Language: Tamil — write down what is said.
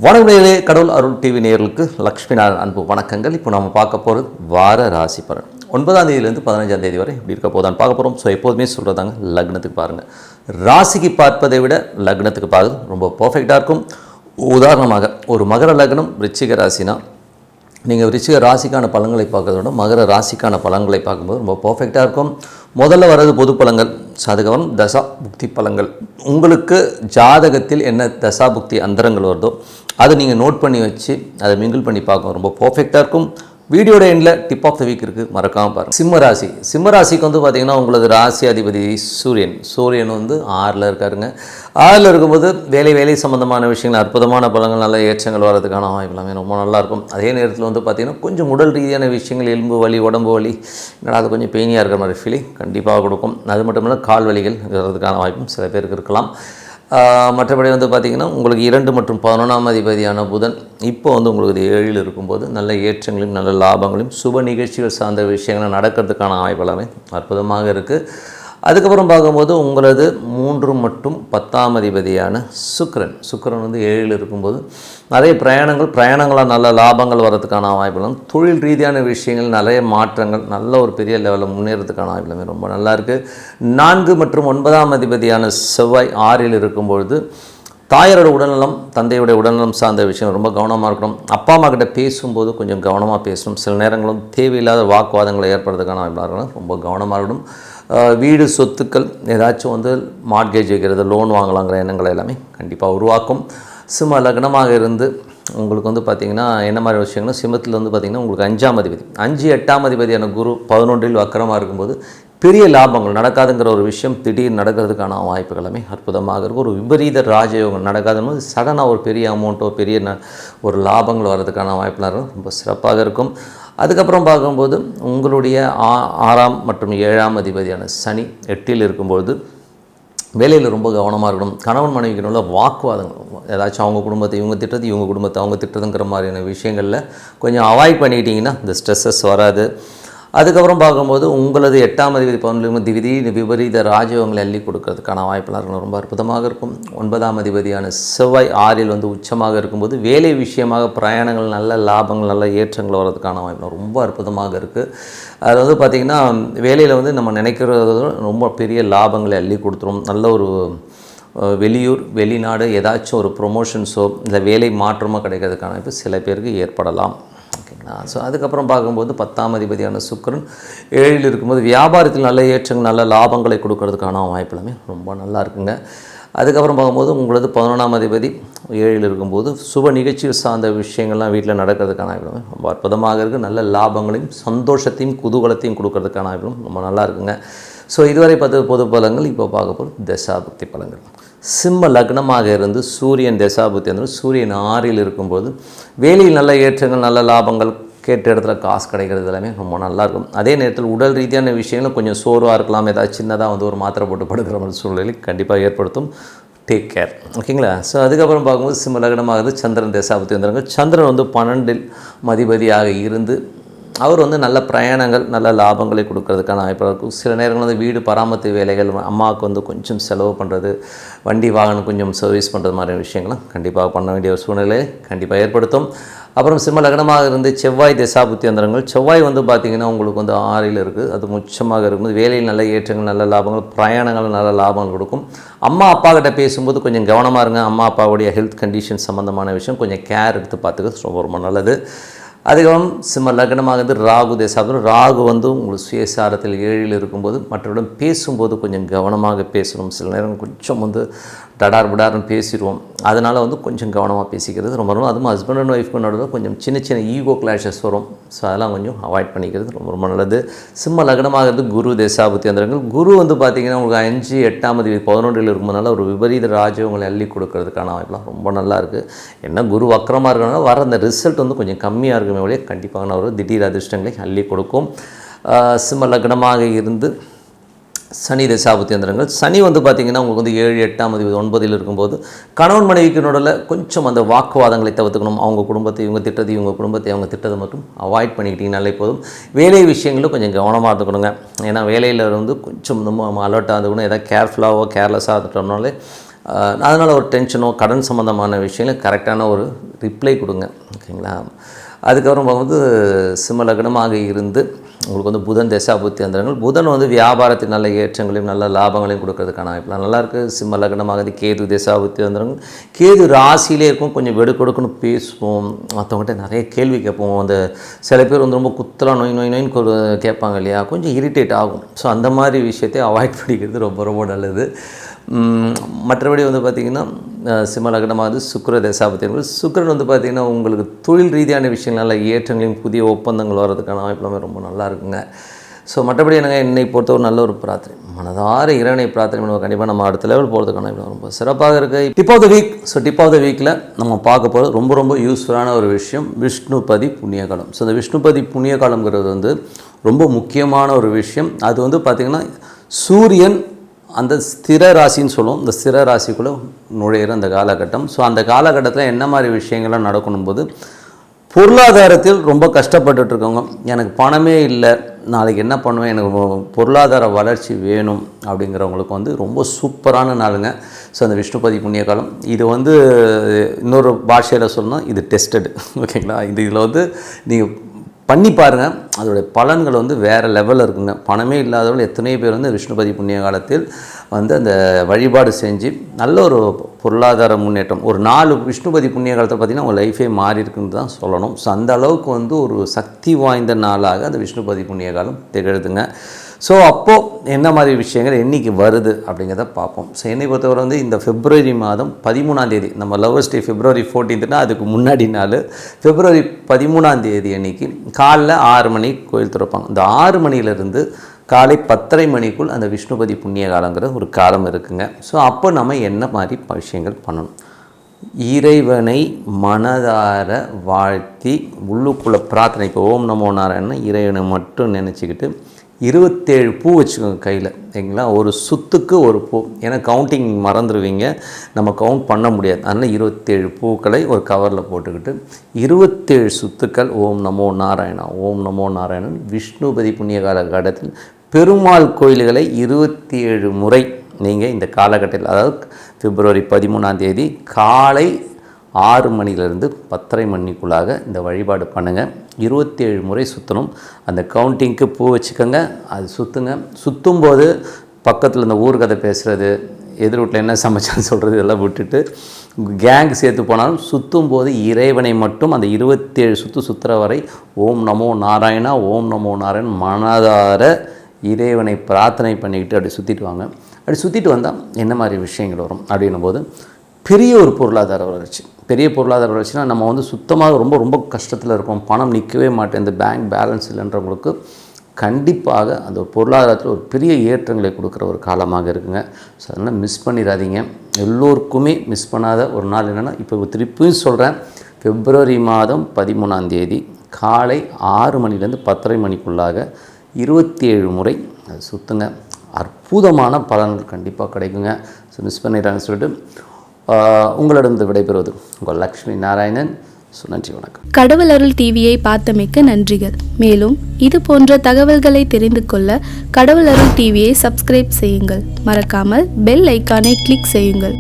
வணக்கங்களே, கடவுள் அருள் டிவி நேயர்களுக்கு லக்ஷ்மி நாராயணன் அன்பு வணக்கங்கள். இப்போ நம்ம பார்க்க போகிறது வார ராசி பலன் 9ஆம் தேதியிலேருந்து 15ஆம் தேதி வரை எப்படி இருக்க போதான்னு பார்க்க போகிறோம். ஸோ எப்போதுமே சொல்கிறதாங்க, லக்னத்துக்கு பாருங்கள். ராசிக்கு பார்ப்பதை விட லக்னத்துக்கு பார்க்குறது ரொம்ப பர்ஃபெக்டாக இருக்கும். உதாரணமாக ஒரு மகர லக்னம் விருச்சிக ராசினா நீங்கள் விருச்சிக ராசிக்கான பலன்களை பார்க்கறத விட மகர ராசிக்கான பலன்களை பார்க்கும்போது ரொம்ப பர்ஃபெக்டாக இருக்கும். முதல்ல வர்றது பொது பலன்கள், அதுக்கப்புறம் தசா புக்தி பலன்கள். உங்களுக்கு ஜாதகத்தில் என்ன தசா புக்தி அந்தரங்கள் வருதோ அதை நீங்கள் நோட் பண்ணி வச்சு அதை மிங்கிள் பண்ணி பார்க்க ரொம்ப பர்ஃபெக்டாக இருக்கும். வீடியோட எண்டில் டிப் ஆஃப் த வீக் இருக்குது, மறக்காமல் பாருங்கள். சிம்மராசிக்கு வந்து பார்த்திங்கன்னா உங்களது ராசி அதிபதி சூரியன் வந்து 6ல் இருக்காருங்க. 6ல் இருக்கும்போது வேலை சம்மந்தமான விஷயங்கள், அற்புதமான பலன்கள், நல்ல ஏற்றங்கள் வர்றதுக்கான வாய்ப்பு எல்லாமே ரொம்ப நல்லாயிருக்கும். அதே நேரத்தில் வந்து பார்த்திங்கன்னா கொஞ்சம் உடல் ரீதியான விஷயங்கள், எலும்பு வலி, உடம்பு வலி, அது கொஞ்சம் பெயினியாக இருக்கிற மாதிரி ஃபீலிங் கண்டிப்பாக கொடுக்கும். அது மட்டும் இல்லை, கால் வலிகள் வர்றதுக்கான வாய்ப்பும் சில பேருக்கு இருக்கலாம். மற்றபடி வந்து பார்த்திங்கன்னா உங்களுக்கு 2 மற்றும் 11ஆம் அதிபதியான புதன் இப்போ வந்து உங்களுக்கு 7ல் இருக்கும்போது நல்ல ஏற்றங்களையும் நல்ல லாபங்களையும் சுப நிகழ்ச்சிகள் சார்ந்த விஷயங்கள் நடக்கிறதுக்கான வாய்ப்பு எல்லாமே அற்புதமாக இருக்குது. அதுக்கப்புறம் பார்க்கும்போது உங்களது 3 மற்றும் 10ஆம் அதிபதியான சுக்கிரன் வந்து 7ல் இருக்கும்போது நிறைய பிரயாணங்களாக நல்ல லாபங்கள் வர்றதுக்கான வாய்ப்புகளும், தொழில் ரீதியான விஷயங்கள் நிறைய மாற்றங்கள், நல்ல ஒரு பெரிய லெவலில் முன்னேறதுக்கான வாய்ப்புகளுமே ரொம்ப நல்லா இருக்குது. 4 மற்றும் 9ஆம் அதிபதியான செவ்வாய் 6ல் இருக்கும்பொழுது தாயாரோட உடல்நலம், தந்தையோட உடல்நலம் சார்ந்த விஷயம் ரொம்ப கவனமாக இருக்கணும். அப்பா அம்மா கிட்ட பேசும்போது கொஞ்சம் கவனமாக பேசணும். சில நேரங்களும் தேவையில்லாத வாக்குவாதங்களை ஏற்படுறதுக்கான வாய்ப்பாக இருக்கணும், ரொம்ப கவனமாக இருக்கணும். வீடு சொத்துக்கள் ஏதாச்சும் வந்து மார்ட்கேஜ் வைக்கிறது, லோன் வாங்கலாங்கிற எண்ணங்களை எல்லாமே கண்டிப்பாக உருவாக்கும். சிம்ம லக்னமாக இருந்து உங்களுக்கு வந்து பார்த்திங்கன்னா என்ன மாதிரி விஷயங்கன்னா, சிம்மத்தில் வந்து பார்த்திங்கன்னா உங்களுக்கு 5ஆம் அதிபதி 8ஆம் அதிபதியான குரு 11ல் வக்கரமாக இருக்கும்போது பெரிய லாபங்கள் நடக்காதுங்கிற ஒரு விஷயம் திடீர்னு நடக்கிறதுக்கான வாய்ப்புகள் எல்லாமே அற்புதமாக இருக்கும். ஒரு விபரீத ராஜயோகம் நடக்காதுன்னு சடனாக ஒரு பெரிய அமௌண்ட்டோ பெரிய ஒரு லாபங்கள் வர்றதுக்கான வாய்ப்புலாம் ரொம்ப சிறப்பாக இருக்கும். அதுக்கப்புறம் பார்க்கும்போது உங்களுடைய 6ஆம் மற்றும் 7ஆம் அதிபதியான சனி 8ல் இருக்கும்பொழுது வேலையில் ரொம்ப கவனமாக இருக்கணும். கணவன் மனைவிக்கு உள்ள வாக்குவாதங்கள், ஏதாச்சும் அவங்க குடும்பத்தை இவங்க திட்டுறது, இவங்க குடும்பத்தை அவங்க திட்டுறதுங்கிற மாதிரியான விஷயங்களில் கொஞ்சம் அவாய்ட் பண்ணிக்கிட்டிங்கன்னா இந்த ஸ்ட்ரெஸ்ஸஸ் வராது. அதுக்கப்புறம் பார்க்கும்போது உங்களது 8ஆம் அதிபதி 11 விபரீத ராஜயோகங்களை அள்ளி கொடுக்கறதுக்கான வாய்ப்பெல்லாம் இருக்கணும், ரொம்ப அற்புதமாக இருக்கும். 9ஆம் அதிபதியான செவ்வாய் 6ல் வந்து உச்சமாக இருக்கும்போது வேலை விஷயமாக பிரயாணங்கள், நல்ல லாபங்கள், நல்ல ஏற்றங்கள் வர்றதுக்கான வாய்ப்பு ரொம்ப அற்புதமாக இருக்குது. அது வந்து பார்த்திங்கன்னா வேலையில் வந்து நம்ம நினைக்கிறது ரொம்ப பெரிய லாபங்களை அள்ளி கொடுத்துரும். நல்ல ஒரு வெளியூர் வெளிநாடு ஏதாச்சும் ஒரு ப்ரொமோஷன்ஸோ இல்லை வேலை மாற்றமோ கிடைக்கிறதுக்கான வாய்ப்பு சில பேருக்கு ஏற்படலாம். ஓகேங்களா? ஸோ அதுக்கப்புறம் பார்க்கும்போது 10ஆம் அதிபதியான சுக்கிரன் 7ல் இருக்கும்போது வியாபாரத்தில் நல்ல ஏற்றங்கள், நல்ல லாபங்களை கொடுக்கறதுக்கான வாய்ப்பு எல்லாமே ரொம்ப நல்லா இருக்குங்க. அதுக்கப்புறம் பார்க்கும்போது உங்களது 11ஆம் அதிபதி 7ல் இருக்கும்போது சுப நிகழ்ச்சிகள் சார்ந்த விஷயங்கள்லாம் வீட்டில் நடக்கிறதுக்கான வாய்ப்புகளும் ரொம்ப அற்புதமாக இருக்குது. நல்ல லாபங்களையும் சந்தோஷத்தையும் குதூகலத்தையும் கொடுக்கறதுக்கான வாய்ப்புகளும் ரொம்ப நல்லா இருக்குங்க. ஸோ இதுவரை 10 பொது பலன்கள். இப்போ பார்க்க போகிறது தசாபுக்தி பலன்கள். சிம்ம லக்னமாக இருந்து சூரியன் தசாபுக்தி வந்து சூரியன் 6ல் இருக்கும்போது வேலையில் நல்ல ஏற்றங்கள், நல்ல லாபங்கள், கேட்ட இடத்துல காசு கிடைக்கிறது எல்லாமே ரொம்ப நல்லாயிருக்கும். அதே நேரத்தில் உடல் ரீதியான விஷயங்களும் கொஞ்சம் சோர்வாக இருக்கலாம். ஏதாவது சின்னதாக வந்து ஒரு மாத்திரை போட்டு படுக்கிற மாதிரி சூழ்நிலை கண்டிப்பாக ஏற்படுத்தும். Take care. ஓகேங்களா? ஸோ அதுக்கப்புறம் பார்க்கும்போது சிம்ம லக்னமாகுது சந்திரன் தசாபுக்தி வந்துடுங்க. சந்திரன் வந்து 12ல் அதிபதியாக இருந்து அவர் வந்து நல்ல பிரயாணங்கள், நல்ல லாபங்களை கொடுக்கறதுக்கான வாய்ப்பாக இருக்கும். சில நேரங்கள் வந்து வீடு பராமரிப்பு வேலைகள், அம்மாவுக்கு வந்து கொஞ்சம் செலவு பண்ணுறது, வண்டி வாகனம் கொஞ்சம் சர்வீஸ் பண்ணுறது மாதிரி விஷயங்களும் கண்டிப்பாக பண்ண வேண்டிய ஒரு சூழ்நிலையை கண்டிப்பாக ஏற்படுத்தும். அப்புறம் சிம்ம லக்னமாக இருந்து செவ்வாய் தசாபுக்தி அந்தரங்கள். செவ்வாய் வந்து பார்த்திங்கன்னா உங்களுக்கு வந்து 6ல் இருக்குது. அது உச்சமாக இருக்கும்போது வேலையில் நல்ல ஏற்றங்கள், நல்ல லாபங்கள், பிரயாணங்கள், நல்ல லாபங்கள் கொடுக்கும். அம்மா அப்பா கிட்ட பேசும்போது கொஞ்சம் கவனமாக இருங்க. அம்மா அப்பாவுடைய ஹெல்த் கண்டிஷன் சம்மந்தமான விஷயம் கொஞ்சம் கேர் எடுத்து பார்த்துக்கிறது ரொம்ப ரொம்ப நல்லது. அதுக்கப்புறம் சிம்ம லக்னமாக இருந்து ராகு தசாபுக்தி. ராகு வந்து உங்களுக்கு சுயசாரத்தில் 7ல் இருக்கும்போது மற்றவரிடம் பேசும்போது கொஞ்சம் கவனமாக பேசணும். சில நேரம் கொஞ்சம் வந்து டடார்னு பேசிடுவோம். அதனால் வந்து கொஞ்சம் கவனமாக பேசிக்கிறது ரொம்ப ரொம்ப, அதுவும் ஹஸ்பண்ட் அண்ட் ஒய்ஃப்க்கு நடுவில் கொஞ்சம் சின்ன ஈகோ கிளாஷஸ் வரும். ஸோ அதெல்லாம் கொஞ்சம் அவாய்ட் பண்ணிக்கிறது ரொம்ப ரொம்ப நல்லது. சிம்ம லக்னமாக இருந்து குரு தசாபுக்தி அந்தரங்கள். குரு வந்து பார்த்திங்கன்னா உங்களுக்கு 5, 8ஆம் அதிபதி 11ல் இருக்கும்போதுனால ஒரு விபரீத ராஜயோகங்களை அள்ளி கொடுக்கறதுக்கான வாய்ப்புலாம் ரொம்ப நல்லா இருக்குது. என்ன குரு வக்கரமாக இருக்கிறனால வர அந்த ரிசல்ட் வந்து கொஞ்சம் கம்மியாக இருக்குமே ஒழிய கண்டிப்பான ஒரு திடீர் அதிர்ஷ்டங்களை அள்ளி கொடுக்கும். சிம்ம லக்னமாக இருந்து சனி தசாபுக்தி அந்தரங்கள். சனி வந்து பார்த்திங்கன்னா உங்களுக்கு வந்து 7, 8ஆம் அதிபதி 9ல் இருக்கும்போது கணவன் மனைவிக்கு நடுவில் கொஞ்சம் அந்த வாக்குவாதங்களை தவிர்த்துக்கணும். அவங்க குடும்பத்தை இவங்க திட்டது, இவங்க குடும்பத்தை அவங்க திட்டதை மட்டும் அவாய்ட் பண்ணிக்கிட்டிங்கனாலே போதும். வேலை விஷயங்களும் கொஞ்சம் கவனமாக இருந்துக்கணுங்க. ஏன்னா வேலையில் வந்து கொஞ்சம் நம்ம அலர்ட்டாக இருந்துக்கணும். எதாவது கேர்ஃபுல்லாகவோ கேர்லெஸ்ஸாக இருந்துட்டோம்னாலே அதனால் ஒரு டென்ஷனோ கடன் சம்மந்தமான விஷயங்கள் கரெக்டான ஒரு ரிப்ளை கொடுங்க. ஓகேங்களா? அதுக்கப்புறம் வந்து சிம்ம லக்னமாக இருந்து உங்களுக்கு வந்து புதன் தசாபுத்தி அந்தரங்கள். புதன் வந்து வியாபாரத்தில் நல்ல ஏற்றங்களையும் நல்ல லாபங்களையும் கொடுக்கறதுக்கான வாய்ப்புலாம் நல்லாயிருக்கு. சிம்ம லக்னமாக கேது தசாபுத்தி அந்தரங்கள். கேது ராசியிலே இருக்கும், கொஞ்சம் வெடுக்கொடுக்குன்னு பேசுவோம், மற்றவங்ககிட்ட நிறைய கேள்வி கேட்போம். அந்த சில பேர் வந்து ரொம்ப குத்தலாம் நோயின்னு கேட்பாங்க இல்லையா, கொஞ்சம் இரிட்டேட் ஆகும். ஸோ அந்த மாதிரி விஷயத்தை அவாய்ட் பண்ணிக்கிறது ரொம்ப ரொம்ப நல்லது. மற்றபடி வந்து பார்த்திங்கன்னா சிம்ம லக்னமாக சுக்கிர தசாபுத்தி. சுக்கிரன் வந்து பார்த்திங்கன்னா உங்களுக்கு தொழில் ரீதியான விஷயங்கள் நல்ல ஏற்றங்களையும் புதிய ஒப்பந்தங்கள் வர்றதுக்கான வாய்ப்புலாமே ரொம்ப நல்லா இருக்குங்க. ஸோ மற்றபடி என்னை பொறுத்தவரை நல்ல ஒரு பிரார்த்தனை, மனதார இறைவனை பிரார்த்தனை பண்ணுவோம். கண்டிப்பாக நம்ம அடுத்த லெவல் போகிறதுக்கான ரொம்ப சிறப்பாக இருக்குது. Tip of the week. So tip of the வீக்கில் நம்ம பார்க்க போகிறது ரொம்ப ரொம்ப யூஸ்ஃபுல்லான ஒரு விஷயம், விஷ்ணுபதி புண்ணியகாலம். ஸோ இந்த விஷ்ணுபதி புண்ணியகாலங்கிறது வந்து ரொம்ப முக்கியமான ஒரு விஷயம். அது வந்து பார்த்திங்கன்னா சூரியன் அந்த ஸ்திர ராசின்னு சொல்லுவோம், இந்த ஸ்திர ராசிக்குள்ளே நுழையிற அந்த காலகட்டம். ஸோ அந்த காலகட்டத்தில் என்ன மாதிரி விஷயங்கள்லாம் நடக்கணும் போது, பொருளாதாரத்தில் ரொம்ப கஷ்டப்பட்டுட்ருக்கவங்க, எனக்கு பணமே இல்லை, நாளைக்கு என்ன பண்ணுவேன், எனக்கு பொருளாதார வளர்ச்சி வேணும் அப்படிங்கிறவங்களுக்கு வந்து ரொம்ப சூப்பரான நாளுங்க. ஸோ அந்த விஷ்ணுபதி புண்ணியகாலம் இது வந்து இன்னொரு பாஷையில் சொல்லணும், இது டெஸ்டடு. ஓகேங்களா? இதில் வந்து நீங்கள் பண்ணி பாருங்கள், அதோடைய பலன்கள் வந்து வேறு லெவலில் இருக்குங்க. பணமே இல்லாதவர்கள் எத்தனை பேர் வந்து விஷ்ணுபதி புண்ணிய காலத்தில் வந்து அந்த வழிபாடு செஞ்சு நல்ல ஒரு பொருளாதார முன்னேற்றம், ஒரு 4 விஷ்ணுபதி புண்ணிய காலத்தில் பார்த்திங்கன்னா உங்கள் லைஃபே மாறி இருக்குன்னு தான் சொல்லணும். ஸோ அந்த அளவுக்கு வந்து ஒரு சக்தி வாய்ந்த நாளாக அந்த விஷ்ணுபதி புண்ணிய காலம் திகழுதுங்க. ஸோ அப்போது என்ன மாதிரி விஷயங்கள் என்றைக்கு வருது அப்படிங்கிறத பார்ப்போம். ஸோ என்னை பொறுத்தவரை வந்து இந்த February மாதம் 13ஆம், நம்ம லவ்வர்ஸ் டே February 14th, அதுக்கு முன்னாடி நாள் February 13ஆம் அன்றைக்கி காலைல 6 மணி கோயில் திறப்பாங்க. இந்த 6 மணிலேருந்து காலை 10:30 மணிக்குள் அந்த விஷ்ணுபதி புண்ணிய காலங்கிற ஒரு காலம் இருக்குங்க. ஸோ அப்போ நம்ம என்ன மாதிரி விஷயங்கள் பண்ணணும், இறைவனை மனதார வாழ்த்தி உள்ளுக்குள்ளே பிரார்த்தனை, இப்போ ஓம் நமோ நாராயணன் இறைவனை மட்டும் நினச்சிக்கிட்டு 27 பூ வச்சுக்கோங்க கையில். சரிங்களா? ஒரு சுத்துக்கு ஒரு பூ, ஏன்னா கவுண்டிங் மறந்துடுவீங்க, நம்ம கவுண்ட் பண்ண முடியாது. அதனால் 27 பூக்களை ஒரு கவரில் போட்டுக்கிட்டு 27 சுத்துக்கள் ஓம் நமோ நாராயணா ஓம் நமோ நாராயணன் விஷ்ணுபதி புண்ணிய காலகட்டத்தில் பெருமாள் கோயில்களை 27 முறை நீங்கள் இந்த காலகட்டத்தில், அதாவது February 13ஆம் காலை 6 மணிலேருந்து 10:30 மணிக்குள்ளாக இந்த வழிபாடு பண்ணுங்கள். 27 முறை சுற்றணும். அந்த கவுண்டிங்க்கு பூ வச்சுக்கோங்க, அது சுற்றுங்க. சுற்றும்போது பக்கத்தில் இந்த ஊர்கதை பேசுகிறது, எதிர் வீட்டில் என்ன சமைச்சான்னு சொல்கிறது இதெல்லாம் விட்டுட்டு கேங் சேர்த்து போனாலும் சுற்றும்போது இறைவனை மட்டும் அந்த 27 சுற்றுற வரை ஓம் நமோ நாராயணா ஓம் நமோ நாராயண் மனதார இறைவனை பிரார்த்தனை பண்ணிக்கிட்டு அப்படி சுற்றிட்டு வாங்க. அப்படி சுற்றிட்டு வந்தால் என்ன மாதிரி விஷயங்கள் வரும் அப்படின்னும் போது, பெரிய ஒரு பொருளாதார வளர்ச்சி. பெரிய பொருளாதார வளர்ச்சினா நம்ம வந்து சுத்தமாக ரொம்ப ரொம்ப கஷ்டத்தில் இருப்போம், பணம் நிற்கவே மாட்டேன், இந்த பேங்க் பேலன்ஸ் இல்லைன்றவங்களுக்கு கண்டிப்பாக அந்த பொருளாதாரத்தில் ஒரு பெரிய ஏற்றங்களை கொடுக்குற ஒரு காலமாக இருக்குங்க. ஸோ அதனால் மிஸ் பண்ணிடாதீங்க. எல்லோருக்குமே மிஸ் பண்ணாத ஒரு நாள் என்னென்னா, இப்போ திருப்பியும் சொல்கிறேன், February மாதம் 13ஆம் காலை 6 மணிலேருந்து 10:30 மணிக்குள்ளாக 27 முறை அது சுற்றுங்க. அற்புதமான பலன்கள் கண்டிப்பாக கிடைக்குங்க. ஸோ மிஸ் பண்ணிடுறாங்கன்னு சொல்லிட்டு உங்களிடம் விடைபெறுவது உங்கள் லக்ஷ்மி நாராயணன். நன்றி, வணக்கம். கடவுள் அருள் டிவியை பார்த்தமைக்கு நன்றிகள். மேலும் இது போன்ற தகவல்களை தெரிந்து கொள்ள கடவுள் அருள் டிவியை சப்ஸ்கிரைப் செய்யுங்கள். மறக்காமல் பெல் ஐக்கானை கிளிக் செய்யுங்கள்.